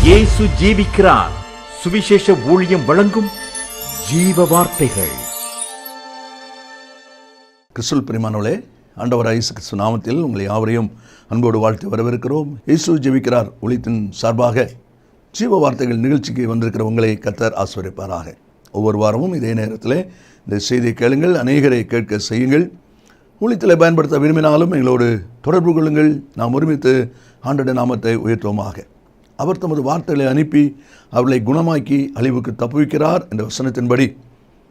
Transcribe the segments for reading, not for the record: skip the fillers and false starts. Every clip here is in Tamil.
இயேசு ஜீவிக்கிறார். சுவிசேஷ ஊழியம் வழங்கும் ஜீவ வார்த்தைகள். கிறிஸ்துவுக்குள் பிரியமானவர்களே, ஆண்டவர் இயேசு கிறிஸ்து நாமத்தில் உங்களை யாவரையும் அன்போடு வாழ்த்து வரவேற்கிறோம். இயேசு ஜீவிக்கிறார் ஊழியத்தின் சார்பாக ஜீவ வார்த்தைகள் நிகழ்ச்சிக்கு வந்திருக்கிற உங்களை கர்த்தர் ஆசீர்வதிப்பாராக. ஒவ்வொரு வாரமும் இதே நேரத்தில் இந்த செய்தியை கேளுங்கள், அநேகரை கேட்க செய்யுங்கள். ஊழியத்தில் பயன்படுத்த விரும்பினாலும் எங்களோடு தொடர்பு கொள்ளுங்கள். நாம் ஒருமித்து ஆண்டவருடைய நாமத்தை உயர்த்துவோமாக. அவர் தமது வார்த்தைகளை அனுப்பி அவர்களை குணமாக்கி அழிவுக்கு தப்புவிக்கிறார் என்ற வசனத்தின்படி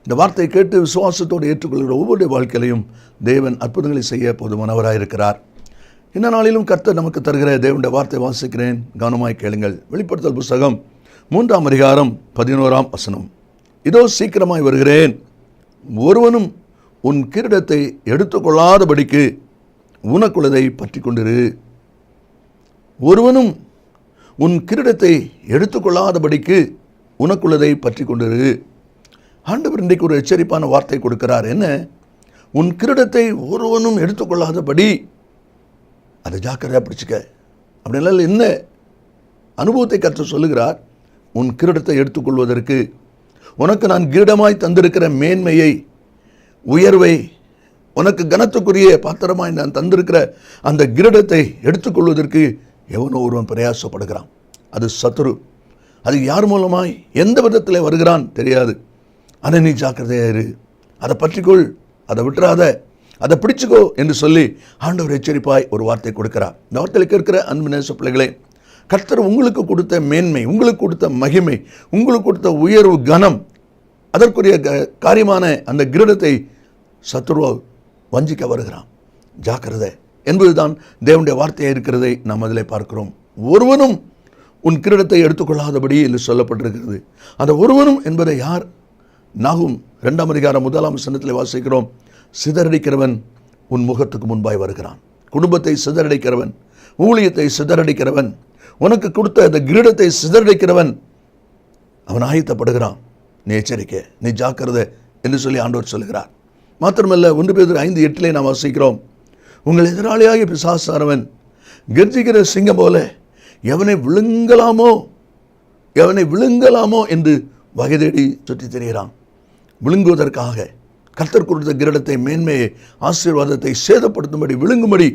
இந்த வார்த்தையை கேட்டு விசுவாசத்தோடு ஏற்றுக்கொள்கிற ஒவ்வொரு வாழ்க்கையிலையும் தேவன் அற்புதங்களை செய்ய போதுமானவராயிருக்கிறார். இந்த நாளிலும் கர்த்தர் நமக்கு தருகிற தேவனுடைய வார்த்தை வாசிக்கிறேன், கவனமாய் கேளுங்கள். வெளிப்படுத்தல் புஸ்தகம் 3ஆம் அதிகாரம் 11ஆம் வசனம். இதோ சீக்கிரமாய் வருகிறேன், ஒருவனும் உன் கிரீடத்தை எடுத்துக்கொள்ளாதபடிக்கு உனக்குள்ளதை பற்றி கொண்டிரு. ஒருவனும் உன் கிரீடத்தை எடுத்துக்கொள்ளாதபடிக்கு உனக்குள்ளதை பற்றி கொண்டிரு. ஆண்டவர் இன்றைக்கு ஒரு எச்சரிப்பான வார்த்தை கொடுக்கிறார். என்ன? உன் கிரீடத்தை ஒருவனும் எடுத்துக்கொள்ளாதபடி அதை ஜாக்கிரதையாக பிடிச்சிக்க. அப்படின்னால என்ன அனுபவத்தை கர்த்தர் சொல்லுகிறார்? உன் கிரீடத்தை எடுத்துக்கொள்வதற்கு உனக்கு நான் கிரீடமாய் தந்திருக்கிற மேன்மையை, உயர்வை, உனக்கு கனத்துக்குரிய பாத்திரமாய் நான் தந்திருக்கிற அந்த கிரீடத்தை எடுத்துக்கொள்வதற்கு எவனோ ஒருவன் பிரயாசப்படுகிறான். அது சத்துரு. அது யார் மூலமாய் எந்த விதத்தில் வருகிறான் தெரியாது. அதை நீ ஜாக்கிரதையாக இரு, அதை பற்றிக்கொள், அதை விட்டுறாத, அதை பிடிச்சிக்கோ என்று சொல்லி ஆண்டவர் எச்சரிப்பாய் ஒரு வார்த்தை கொடுக்கிறார். இந்த வார்த்தையில் இருக்கிற அன்பு நேச பிள்ளைகளே, கர்த்தர் உங்களுக்கு கொடுத்த மேன்மை, உங்களுக்கு கொடுத்த மகிமை, உங்களுக்கு கொடுத்த உயர்வு, கனம், அதற்குரிய காரியமான அந்த கிரீடத்தை சத்துருவோ வஞ்சிக்க வருகிறான். ஜாக்கிரதை என்பதுதான் தேவனுடைய வார்த்தையாக இருக்கிறதை நாம் அதில் பார்க்கிறோம். ஒருவனும் உன் கிரீடத்தை எடுத்துக்கொள்ளாதபடி என்று சொல்லப்பட்டிருக்கிறது. அந்த ஒருவனும் என்பதை யார்? நாகும் 2ஆம் அதிகாரம் 1ஆம் வசனத்தில் வாசிக்கிறோம். சிதறடிக்கிறவன் உன் முகத்துக்கு முன்பாய் வருகிறான். குடும்பத்தை சிதறடிக்கிறவன், ஊழியத்தை சிதறடிக்கிறவன், உனக்கு கொடுத்த அந்த கிரீடத்தை சிதறடிக்கிறவன் அவன் ஆயத்தப்படுகிறான். நீ எச்சரிக்கை, நீ ஜாக்கிரதை என்று சொல்லி ஆண்டவர் சொல்லுகிறார். மாத்திரமல்ல, 1 பேதுரு 5:8 நாம் வாசிக்கிறோம். உங்கள் எதிராளியாகிய பிசாசானவன் கர்ஜிக்கிற சிங்கம் போல எவனை விழுங்கலாமோ என்று வகை தேடி சுற்றி திரிகிறான். விழுங்குவதற்காக கர்த்தர் கொடுத்த கிரீடத்தை, மேன்மையை, ஆசீர்வாதத்தை சேதப்படுத்தும்படி, விழுங்கும்படி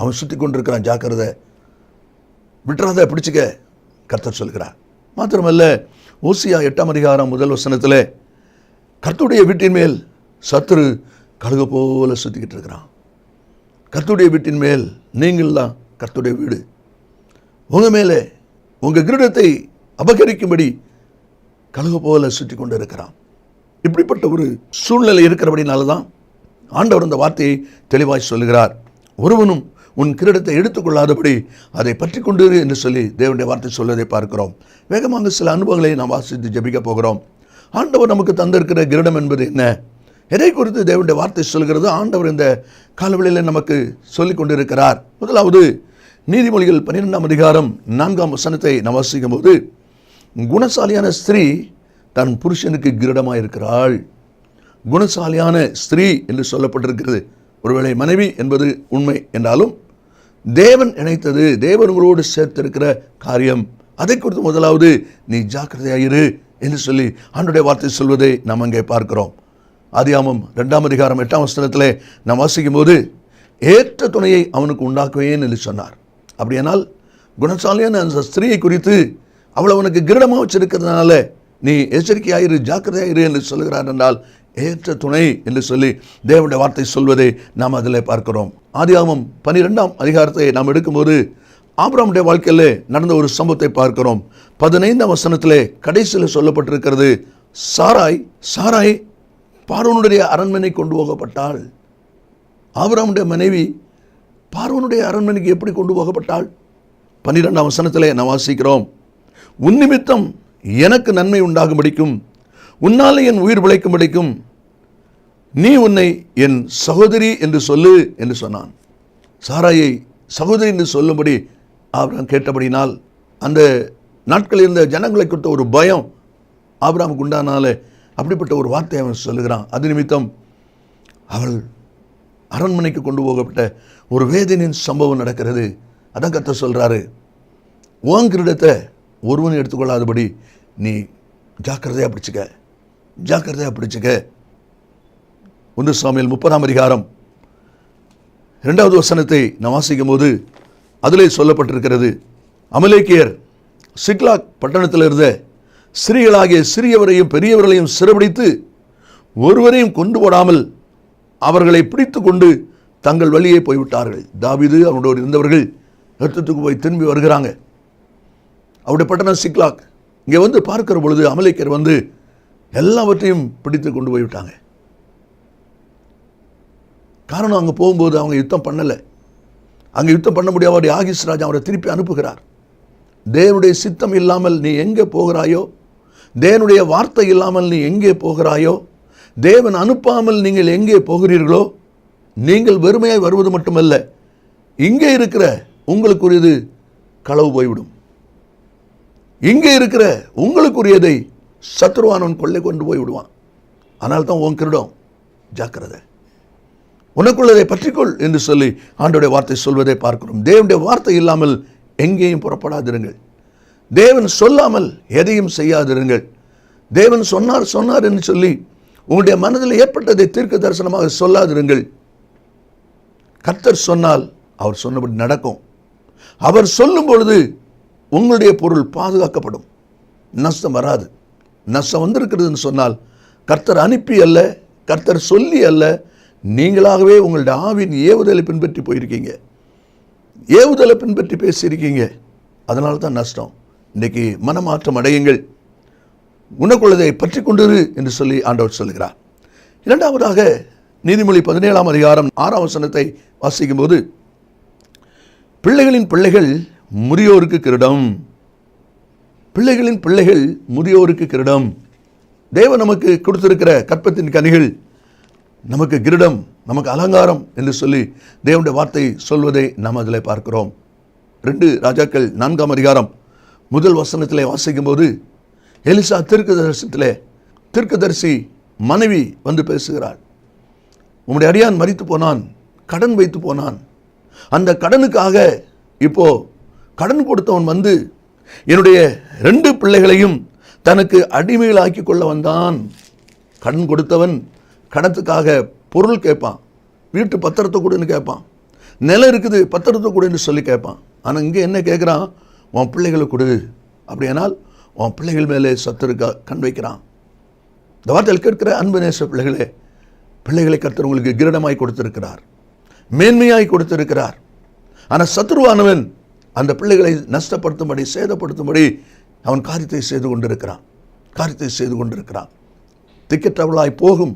அவன் சுற்றி கொண்டிருக்கிறான். ஜாக்கிரதை, விட்டுறாத, பிடிச்சிக்க கர்த்தர் சொல்கிறார். மாத்திரமல்ல, ஓசியா 8ஆம் அதிகாரம் 1 வசனத்தில் கர்த்தருடைய வீட்டின் மேல் சத்துரு கழுகு போல சுற்றிக்கிட்டு இருக்கிறான். கர்த்தருடைய வீட்டின் மேல் நீங்கள் தான் கர்த்தருடைய வீடு. உங்கள் மேலே உங்கள் கிரீடத்தை அபகரிக்கும்படி கழுகு போல சுற்றி கொண்டு இருக்கிறான். இப்படிப்பட்ட ஒரு சூழ்நிலை இருக்கிறபடினால தான் ஆண்டவர் அந்த வார்த்தையை தெளிவாய் சொல்லுகிறார். ஒருவனும் உன் கிரீடத்தை எடுத்துக்கொள்ளாதபடி அதை பற்றி கொண்டு என்று சொல்லி தேவனுடைய வார்த்தை சொல்வதை பார்க்கிறோம். வேகமாக சில அனுபவங்களை நாம் வாசித்து ஜெபிக்க போகிறோம். ஆண்டவர் நமக்கு தந்திருக்கிற கிரீடம் என்பது என்ன? எதை குறித்து தேவனுடைய வார்த்தை சொல்கிறது? ஆண்டவர் இந்த காலவெளியில் நமக்கு சொல்லிக் கொண்டிருக்கிறார். முதலாவது, நீதிமொழிகள் 12ஆம் அதிகாரம் 4ஆம் வசனத்தை நாம் வாசிக்கும் போது, குணசாலியான ஸ்திரீ தன் புருஷனுக்கு கிரீடமாக இருக்கிறாள். குணசாலியான ஸ்திரீ என்று சொல்லப்பட்டிருக்கிறது. ஒருவேளை மனைவி என்பது உண்மை என்றாலும் தேவன் இணைத்தது, தேவனோடு சேர்த்திருக்கிற காரியம். அதை குறித்து முதலாவது நீ ஜாக்கிரதையாயிரு என்று சொல்லி ஆண்டவருடைய வார்த்தை சொல்வதை நாம் அங்கே பார்க்கிறோம். ஆதியாகமம் 2ஆம் அதிகாரம் 8ஆம் வசனத்திலே நாம் வாசிக்கும் போது, ஏற்ற துணையை அவனுக்கு உண்டாக்குவேன் என்று சொன்னார். அப்படியானால் குணசாலியான அந்த ஸ்திரீயை குறித்து அவளை அவனுக்கு கிரீடமாக வச்சிருக்கிறதுனால நீ எச்சரிக்கையாயிரு, ஜாக்கிரதையாயிரு என்று சொல்லுகிறார் என்றால், ஏற்ற துணை என்று சொல்லி தேவனுடைய வார்த்தை சொல்வதை நாம் அதில் பார்க்கிறோம். ஆதியாகமம் 12ஆம் அதிகாரத்தை நாம் எடுக்கும்போது ஆபிரகாமுடைய வாழ்க்கையில் நடந்த ஒரு சம்பவத்தை பார்க்கிறோம். 15ஆம் வசனத்திலே கடைசியில் சொல்லப்பட்டிருக்கிறது, சாராய் பார்வோனுடைய அரண்மனை கொண்டு போகப்பட்டாள். ஆபிரகாமுடைய மனைவி பார்வோனுடைய அரண்மனைக்கு எப்படி கொண்டு போகப்பட்டாள்? 12ஆம் வசனத்திலே நாம் வாசிக்கிறோம், உன் நிமித்தம் எனக்கு நன்மை உண்டாகும்படிக்கும் உன்னாலே என் உயிர் பிழைக்கும்படிக்கும் நீ உன்னை என் சகோதரி என்று சொல்லு என்று சொன்னான். சாராயை சகோதரி என்று சொல்லும்படி ஆபிரகாம் கேட்டபடினால் அந்த நாட்களில் இருந்த ஜனங்களை குறித்த ஒரு பயம் ஆபிரகாமுக்கு உண்டானால அப்படிப்பட்ட ஒரு வார்த்தையை அவன் சொல்லுகிறான். அது நிமித்தம் அவள் அரண்மனைக்கு கொண்டு போகப்பட்ட ஒரு வேதனையின் சம்பவம் நடக்கிறது. அதான் கர்த்தர் சொல்கிறாரு, உன் கிரீடத்தை ஒருவனும் எடுத்துக்கொள்ளாதபடி நீ ஜாக்கிரதையாக பிடிச்சிக்க, ஜாக்கிரதையாக பிடிச்சிக்க. 1 சாமுவேல் 30ஆம் அதிகாரம் 2வது வசனத்தை நான் வாசிக்கும் போது அதிலே சொல்லப்பட்டிருக்கிறது, அமலேக்கியர் சிக்லாக் பட்டணத்தில் இருந்த ஸ்திரீகளாகிய சிறியவரையும் பெரியவர்களையும் சிறைபிடித்து ஒருவரையும் கொண்டு போடாமல் அவர்களை பிடித்து கொண்டு தங்கள் வழியே போய்விட்டார்கள். தாவீது அவனோடு இருந்தவர்கள் யுத்தத்துக்கு போய் திரும்பி வருகிறாங்க. அவருடைய பட்டணம் சிக்லாக். இங்கே வந்து பார்க்கிற பொழுது அமலேக்கியர் வந்து எல்லாவற்றையும் பிடித்து கொண்டு போய்விட்டாங்க. காரணம், அங்கே போகும்போது அவங்க யுத்தம் பண்ணலை. அங்கே யுத்தம் பண்ண முடியாத ஆகீஸ் ராஜா அவரை திருப்பி அனுப்புகிறார். தேவனுடைய சித்தம் இல்லாமல் நீ எங்கே போகிறாயோ, தேவனுடைய வார்த்தை இல்லாமல் நீ எங்கே போகிறாயோ, தேவன் அனுப்பாமல் நீங்கள் எங்கே போகிறீர்களோ, நீங்கள் வெறுமையாய் வருவது மட்டுமல்ல, இங்கே இருக்கிற உங்களுக்குரியது களவு போய்விடும். இங்கே இருக்கிற உங்களுக்குரியதை சத்துருவானவன் கொள்ளை கொண்டு போய் விடுவான். ஆனால் தான் உன் கிரீடம், ஜாக்கிரதை, உனக்குள்ளதை பற்றிக்கொள் என்று சொல்லி ஆண்டவருடைய வார்த்தை சொல்வதை பார்க்கிறோம். தேவனுடைய வார்த்தை இல்லாமல் எங்கேயும் புறப்படாதிருங்கள். தேவன் சொல்லாமல் எதையும் செய்யாதிருங்கள். தேவன் சொன்னார் என்று சொல்லி உங்களுடைய மனதில் ஏற்பட்டதை தீர்க்க தரிசனமாக சொல்லாதிருங்கள். கர்த்தர் சொன்னால் அவர் சொன்னபடி நடக்கும். அவர் சொல்லும் பொழுது உங்களுடைய பொருள் பாதுகாக்கப்படும், நஷ்டம் வராது. நஷ்டம் வந்திருக்கிறதுன்னு சொன்னால் கர்த்தர் அனுப்பி அல்ல, கர்த்தர் சொல்லி அல்ல, நீங்களாகவே உங்களுடைய ஆவின் ஏவுதலை பின்பற்றி போயிருக்கீங்க, ஏவுதலை பின்பற்றி பேசியிருக்கீங்க. அதனால தான் நஷ்டம். இன்றைக்கி மனமாற்றம் அடையுங்கள், உனக்குள்ளதை பற்றி கொண்டிரு என்று சொல்லி ஆண்டவர் சொல்லுகிறார். இரண்டாவதாக நீதிமொழி 17ஆம் அதிகாரம் 6ஆம் வசனத்தை வாசிக்கும் போது, பிள்ளைகளின் பிள்ளைகள் முதியோருக்கு கிரீடம், பிள்ளைகளின் பிள்ளைகள் முதியோருக்கு கிரீடம். தேவன் நமக்கு கொடுத்திருக்கிற கற்பத்தின் கனிகள் நமக்கு கிரீடம், நமக்கு அலங்காரம் என்று சொல்லி தேவனுடைய வார்த்தை சொல்வதை நாம் அதில் பார்க்கிறோம். 2 ராஜாக்கள் 4ஆம் அதிகாரம் 1 வசனத்திலே வாசிக்கும் போது, எலிசா தீர்க்கதரிசி மனைவி வந்து பேசுகிறாள். உம்முடைய அடியான் மரித்து போனான், கடன் வைத்து போனான். அந்த கடனுக்காக இப்போ கடன் கொடுத்தவன் வந்து என்னுடைய 2 பிள்ளைகளையும் தனக்கு அடிமைகளாக்கி கொள்ள வந்தான். கடன் கொடுத்தவன் கடத்துக்காக பொருள் கேட்பான், வீட்டு பத்திரத்தை கொடுன்னு கேட்பான், நிலம் இருக்குது பத்திரத்தை கொடுன்னு சொல்லி கேட்பான். ஆனால் இங்கே என்ன கேட்குறான், உன் பிள்ளைகளை கொடு. அப்படியானால் உன் பிள்ளைகள் மேலே சத்துருக்க கண் வைக்கிறான். இந்த வார்த்தையில் கேட்கிற அன்பு நேச பிள்ளைகளே, பிள்ளைகளை கர்த்தர் உங்களுக்கு கிரீடமாய் கொடுத்திருக்கிறார், மேன்மையாய் கொடுத்திருக்கிறார். ஆனால் சத்துருவானவன் அந்த பிள்ளைகளை நஷ்டப்படுத்தும்படி, சேதப்படுத்தும்படி அவன் காரியத்தை செய்து கொண்டிருக்கிறான். திக்கற்றவளாய் போகும்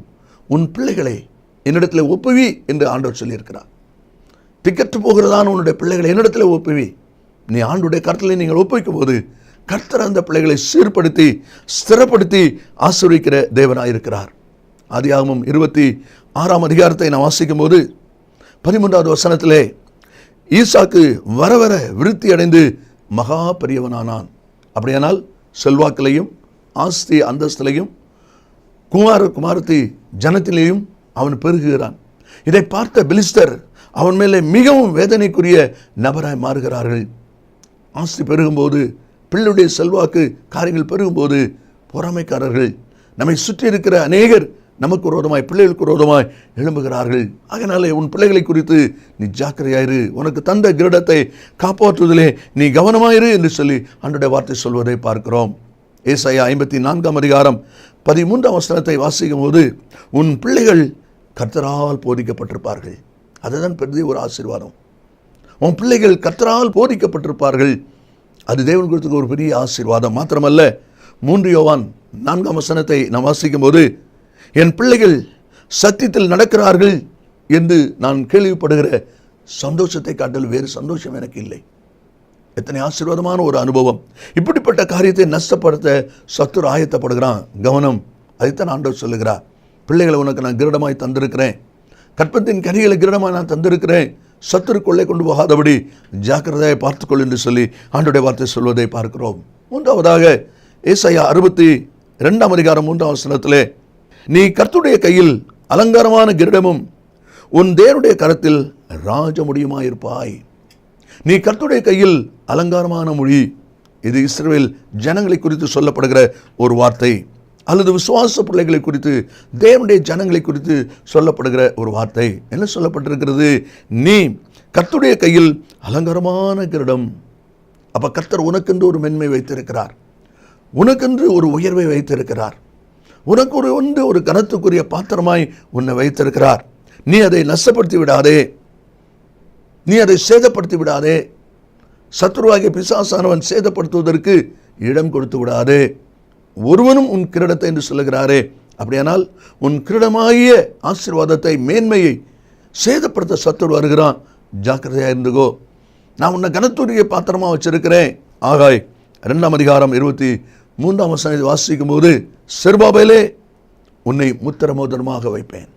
உன் பிள்ளைகளை என்னிடத்தில் ஒப்புவி என்று ஆண்டவர் சொல்லியிருக்கிறார். திக்கற்று போகிறதான உன்னுடைய பிள்ளைகளை என்னிடத்தில் ஒப்புவி. நீ ஆண்டுடைய கருத்திலே நீங்கள் ஒப்புவிக்கும் போது கர்த்தர் அந்த பிள்ளைகளை சீர்படுத்தி ஸ்திரப்படுத்தி ஆசீர்வதிக்கிற தேவனாயிருக்கிறார். ஆதியாகமம் 26ஆம் அதிகாரத்தை நான் வாசிக்கும் போது 13வது வசனத்திலே, ஈசாக்கு வர வர விருத்தி அடைந்து மகா பெரியவனானான். அப்படியானால் செல்வாக்கிலையும் ஆஸ்தி அந்தஸ்திலையும் குமாரத்தி ஜனத்திலேயும் அவன் பெருகுகிறான். இதை பார்த்த பெலிஸ்தர் அவன் மேலே மிகவும் வேதனைக்குரிய நபராய் மாறுகிறார்கள். ஆஸ்தி பெருகும்போது, பிள்ளையுடைய செல்வாக்கு காரியங்கள் பெருகும்போது பொறாமைக்காரர்கள், நம்மை சுற்றி இருக்கிற அநேகர் நமக்கு விரோதமாய், பிள்ளைகளுக்கு விரோதமாய் எழும்புகிறார்கள். அதனாலே உன் பிள்ளைகளை குறித்து நீ ஜாக்கிரதையாயிரு, உனக்கு தந்த கிரீடத்தை காப்பாற்றுவதிலே நீ கவனமாயிரு என்று சொல்லி ஆண்டவருடைய வார்த்தை சொல்வதை பார்க்கிறோம். ஏசாயா 54ஆம் அதிகாரம் 13ஆம் வசனத்தை வாசிக்கும் போது, உன் பிள்ளைகள் கர்த்தரால் போதிக்கப்பட்டிருப்பார்கள். அதுதான் பெரிய ஒரு ஆசீர்வாதம். உன் பிள்ளைகள் கர்த்தரால் போதிக்கப்பட்டிருப்பார்கள். அது தேவன் கொடுத்த ஒரு பெரிய ஆசீர்வாதம். மாத்திரமல்ல, 3 யோவான் 4ஆம் வசனத்தை நாம் வாசிக்கும் போது, என் பிள்ளைகள் சத்தியத்தில் நடக்கிறார்கள் என்று நான் கேள்விப்படுகிற சந்தோஷத்தை காட்டில் வேறு சந்தோஷம் எனக்கு இல்லை. எத்தனை ஆசீர்வாதமான ஒரு அனுபவம். இப்படிப்பட்ட காரியத்தை நஷ்டப்படுத்த சத்துரு ஆயத்தப்படுகிறான். கவனம், அதைத்தான் ஆண்டவர் சொல்லுகிறார். பிள்ளைகளை உனக்கு நான் கிரீடமாய் தந்திருக்கிறேன், கற்பத்தின் கனிகளை கிரீடமாய் நான் தந்திருக்கிறேன், சத்துரு கொள்ளை கொண்டு போகாதபடி ஜாக்கிரதையை பார்த்துக்கொள் என்று சொல்லி ஆண்டவருடைய வார்த்தை சொல்வதை பார்க்கிறோம். 3ஆவதாக ஏசாயா 62ஆம் அதிகாரம் 3ஆம் வசனத்திலே, நீ கர்த்தருடைய கையில் அலங்காரமான கிரீடமும் உன் தேவனுடைய கரத்தில் ராஜமுடியுமாயிருப்பாய். நீ கர்த்தருடைய கையில் அலங்காரமான மொழி. இது இஸ்ரவேல் ஜனங்களை குறித்து சொல்லப்படுகிற ஒரு வார்த்தை, அல்லது விசுவாச பிள்ளைகளை குறித்து, தேவனுடைய ஜனங்களை குறித்து சொல்லப்படுகிற ஒரு வார்த்தை. என்ன சொல்லப்பட்டிருக்கிறது? நீ கர்த்தருடைய கையில் அலங்காரமான கிரீடம். அப்ப கர்த்தர் உனக்கென்று ஒரு மென்மை வைத்திருக்கிறார், உனக்கென்று ஒரு உயர்வை வைத்திருக்கிறார், உனக்கு ஒரு கனத்துக்குரிய பாத்திரமாய் உன்னை வைத்திருக்கிறார். நீ அதை நஷ்டப்படுத்தி விடாதே, நீ அதை சேதப்படுத்தி விடாதே. சத்துருவாகிய பிசாசானவன் சேதப்படுத்துவதற்கு இடம் கொடுத்து விடாதே. ஒருவனும் உன் கிரீடத்தை என்று சொல்லுகிறாரே, அப்படியானால் உன் கிரீடமாகிய ஆசீர்வாதத்தை, மேன்மையை சேதப்படுத்த சத்துரு வருகிறான். ஜாக்கிரதையாக இருந்துகோ. நான் உன்னை கனத்துரிய பாத்திரமா வச்சிருக்கிறேன். ஆகாய் 2 அதிகாரம் 23 வசனத்தை வாசிக்கும் போது, செருபாபேலே உன்னை முத்திர மோதிரமாக வைப்பேன்.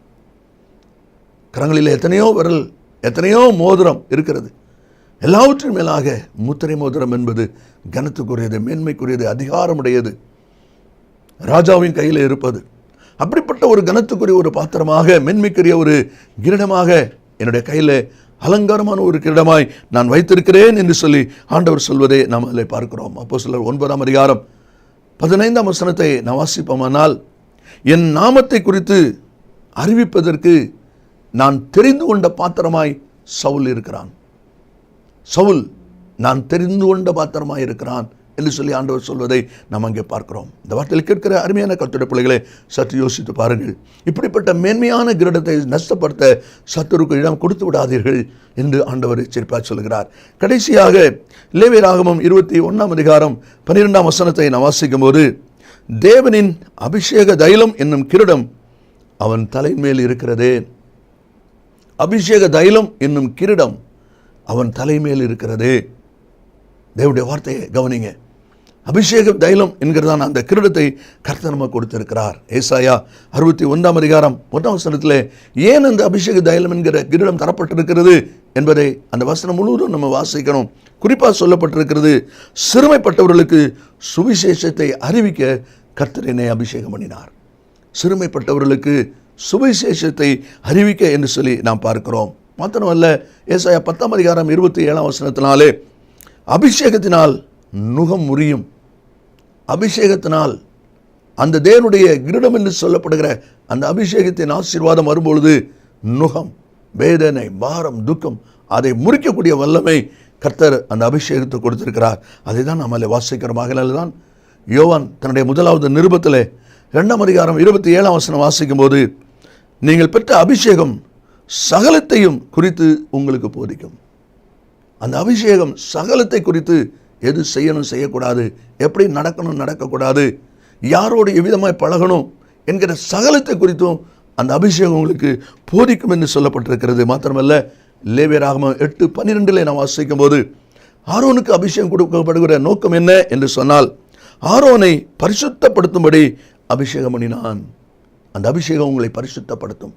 கரங்களில் எத்தனையோ விரல், எத்தனையோ மோதிரம் இருக்கிறது. எல்லாவற்றின் மேலாக முத்திரை மோதிரம் என்பது கனத்துக்குரியது, மேன்மைக்குரியது, அதிகாரமுடையது, ராஜாவின் கையில் இருப்பது. அப்படிப்பட்ட ஒரு கனத்துக்குரிய ஒரு பாத்திரமாக, மென்மைக்குரிய ஒரு கிரீடமாக என்னுடைய கையில் அலங்காரமான ஒரு கிரீடமாய் நான் வைத்திருக்கிறேன் என்று சொல்லி ஆண்டவர் சொல்வதை நாம் அதில் பார்க்கிறோம். அப்போஸ்தலர் 9 அதிகாரம் 15 வசனத்தை நான் வாசிப்போமானால், என் நாமத்தை குறித்து அறிவிப்பதற்கு நான் தெரிந்து கொண்ட பாத்திரமாய் சவுல் இருக்கிறான். சவுல் நான் தெரிந்து கொண்ட பாத்திரமாய் இருக்கிறான் என்று சொல்லி ஆண்டவர் சொல்வதை நாம் அங்கே பார்க்கிறோம். இந்த வார்த்தையில் கேட்கிற அருமையான கர்த்தருடைய பிள்ளைகளை சற்று யோசித்து பாருங்கள். இப்படிப்பட்ட மேன்மையான கிரீடத்தை நஷ்டப்படுத்த சத்துருக்கு இடம் கொடுத்து விடாதீர்கள் என்று ஆண்டவர் எச்சரிப்பாக சொல்கிறார். கடைசியாக லேவியராகமம் 21 அதிகாரம் 12 வசனத்தை நான் வாசிக்கும் போது, தேவனின் அபிஷேக தைலம் என்னும் கிரீடம் அவன் தலைமேல் இருக்கிறதே. அபிஷேக தைலம் என்னும் கிரீடம் அவன் தலைமேல் இருக்கிறதே. தேவனுடைய வார்த்தையை கவனிங்க. அபிஷேக தைலம் என்கிறதான அந்த கிரீடத்தை கர்த்தர் நமக்கு கொடுத்திருக்கிறார். ஏசாயா 61 அதிகாரம் 1 வசனத்தில் ஏன் அந்த அபிஷேக தைலம் என்கிற கிரீடம் தரப்பட்டிருக்கிறது என்பதை அந்த வசனம் முழுவதும் நம்ம வாசிக்கணும். குறிப்பாக சொல்லப்பட்டிருக்கிறது, சிறுமைப்பட்டவர்களுக்கு சுவிசேஷத்தை அறிவிக்க கர்த்தர் என்னை அபிஷேகம் பண்ணினார். சிறுமைப்பட்டவர்களுக்கு சுவிசேஷத்தை அறிவிக்க என்று சொல்லி நாம் பார்க்கிறோம். மாத்திரமல்ல, ஏசாயா 10 அதிகாரம் 27 வசனத்தினாலே அபிஷேகத்தினால் நுகம் முறியும். அபிஷேகத்தினால் அந்த தேவனுடைய கிரீடம் என்று சொல்லப்படுகிற அந்த அபிஷேகத்தின் ஆசீர்வாதம் வரும்பொழுது நுகம், வேதனை, பாரம், துக்கம் அதை முறிக்கக்கூடிய வல்லமை கர்த்தர் அந்த அபிஷேகத்தை கொடுத்திருக்கிறார். அதை தான் நம்மளை வாசிக்கிறோம். ஆகையால் தான் யோவான் தன்னுடைய 1வது நிருபத்தில் 2 அதிகாரம் 27 வசனம் வாசிக்கும் போது, நீங்கள் பெற்ற அபிஷேகம் சகலத்தையும் குறித்து உங்களுக்கு போதிக்கும். அந்த அபிஷேகம் சகலத்தை குறித்து, எது செய்யணும் செய்யக்கூடாது, எப்படி நடக்கணும் நடக்கக்கூடாது, யாரோடு எவ்விதமாய் பழகணும் என்கிற சகலத்தை குறித்தும் அந்த அபிஷேகம் உங்களுக்கு போதிக்கும் என்று சொல்லப்பட்டிருக்கிறது. மாத்திரமல்ல, லேவியராகமம் 8:12 நாம் வாசிக்கும் போது, ஆரோனுக்கு அபிஷேகம் கொடுக்கப்படுகிற நோக்கம் என்ன என்று சொன்னால், ஆரோனை பரிசுத்தப்படுத்தும்படி அபிஷேகம் பண்ணினான். அந்த அபிஷேகம் உங்களை பரிசுத்தப்படுத்தும்.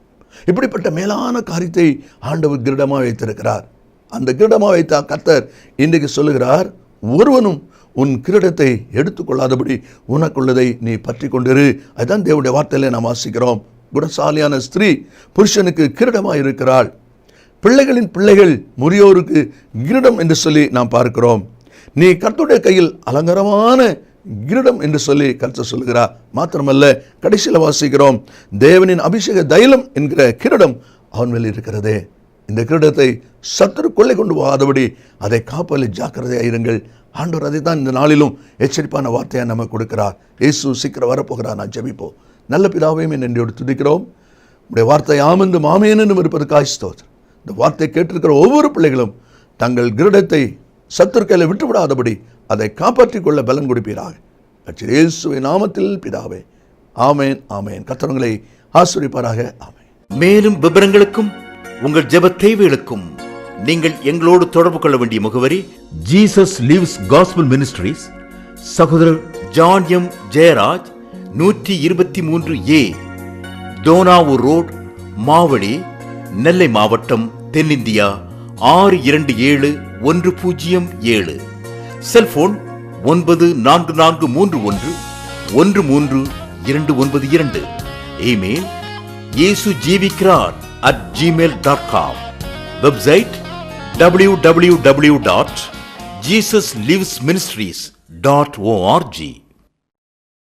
இப்படிப்பட்ட மேலான காரியத்தை ஆண்டவர் கிரீடமாக வைத்திருக்கிறார். அந்த கிரீடமாக வைத்த கர்த்தர் இன்றைக்கு சொல்லுகிறார், ஒருவனும் உன் கிரீடத்தை எடுத்துக்கொள்ளாதபடி உனக்குள்ளதை நீ பற்றி கொண்டிரு. அதுதான் தேவனுடைய வார்த்தையில நாம் வாசிக்கிறோம். குணசாலியான ஸ்திரீ புருஷனுக்கு கிரீடமாக இருக்கிறாள். பிள்ளைகளின் பிள்ளைகள் முறியோருக்கு கிரீடம் என்று சொல்லி நாம் பார்க்கிறோம். நீ கர்த்தருடைய கையில் அலங்காரமான கிரீடம் என்று சொல்லி கர்த்தர் சொல்கிறார். மாத்திரமல்ல, கடைசியில் வாசிக்கிறோம், தேவனின் அபிஷேக தைலம் என்கிற கிரீடம் அவன் மேல் இருக்கிறதே. இந்த கிரீடத்தை சத்துரு கொள்ளை கொண்டு போகாதபடி அதை காப்பதில் ஜாக்கிரதையாக இருங்கள். ஆண்டவர் அதை தான் இந்த நாளிலும் எச்சரிப்பான வார்த்தையை நமக்கு கொடுக்கிறார். இயேசு சீக்கிரம் வரப்போகிறார். நான் ஜெபிப்போம். நல்ல பிதாவையும் நன்றியோடு துதிக்கிறோம். உடைய வார்த்தை ஆமென்றும் ஆமென் என்றும் இருப்பதற்காக ஸ்தோத்திரம். இந்த வார்த்தை கேட்டிருக்கிற ஒவ்வொரு பிள்ளைகளும் தங்கள் கிரீடத்தை சத்துரு கையில் விட்டுவிடாதபடி அதை காப்பாற்றிக் கொள்ள பலன் கொடுப்பீராக. இயேசுவின் நாமத்தில் பிதாவே, ஆமென் ஆமென். கர்த்தர் ஆசீர்வதிப்பாராக. ஆமென். மேலும் விவரங்களுக்கும் உங்கள் ஜெப தேவைகளுக்கும் நீங்கள் எங்களோடு தொடர்பு கொள்ள வேண்டிய முகவரி, ஜீசஸ் லிவ்ஸ் காஸ்பல் மினிஸ்ட்ரீஸ், சகோதரர் John M Jeyaraj, 123A Thonavur road, Mavadi, Nellai மாவட்டம், தென்னிந்தியா 627107. செல்போன் 9443113292. இமெயில் இயேசு ஜீவிக்கிறார் @gmail.com. Website www.jesuslivesministries.org